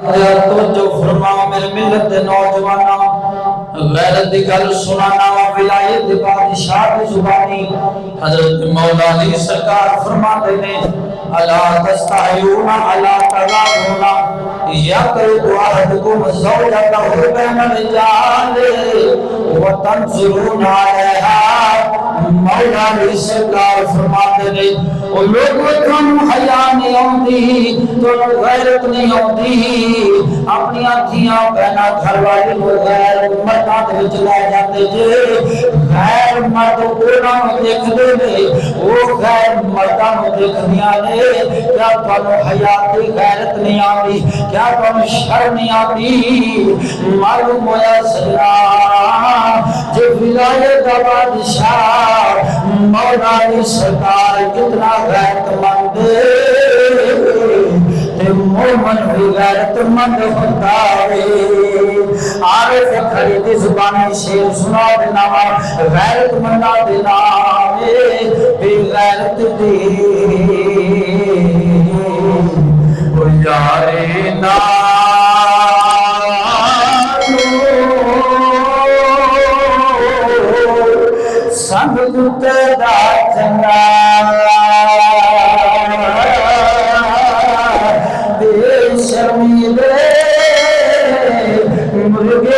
توجہ فرما میرے ملت دے نوجواناں، غیرت دی گل سنانا وا ولایت دی بادشاہ دی زبانی حضرت مولا علی سرکار فرماتے ہیں الا تستحیون الا تغابون یقرب احدکم زوجته بین الرجال وتنظرون علیہا۔ مولا علی سرکار فرماتے ہیں او لوگوں تم حیا نہیں آندی، تم غیرت نہیں آندی، اپنی دھیاں بہنا گھر والی کو غیر مرداں دے وچ لے جاندے جے، غیر مرد انہاں نوں دیکھدے نے، او غیر مرداں نوں دیکھدیاں نے، کیا تانوں حیا تے غیرت نہیں آندی، کیا تانوں شرم نہیں آندی؟ معلوم ہویا سجنا جو ولایت دا بادشاہ مولا علی سرکار کتنا غیرت مند تے مومن بھی غیرت مند ہوتا ہے۔ عارف کھڑی دی زبانی شیر سنا دینا غیرت مندہ دینا بے غیرت دی او یارے سنگ کتے دا چنگا بے شرمی دے مرغے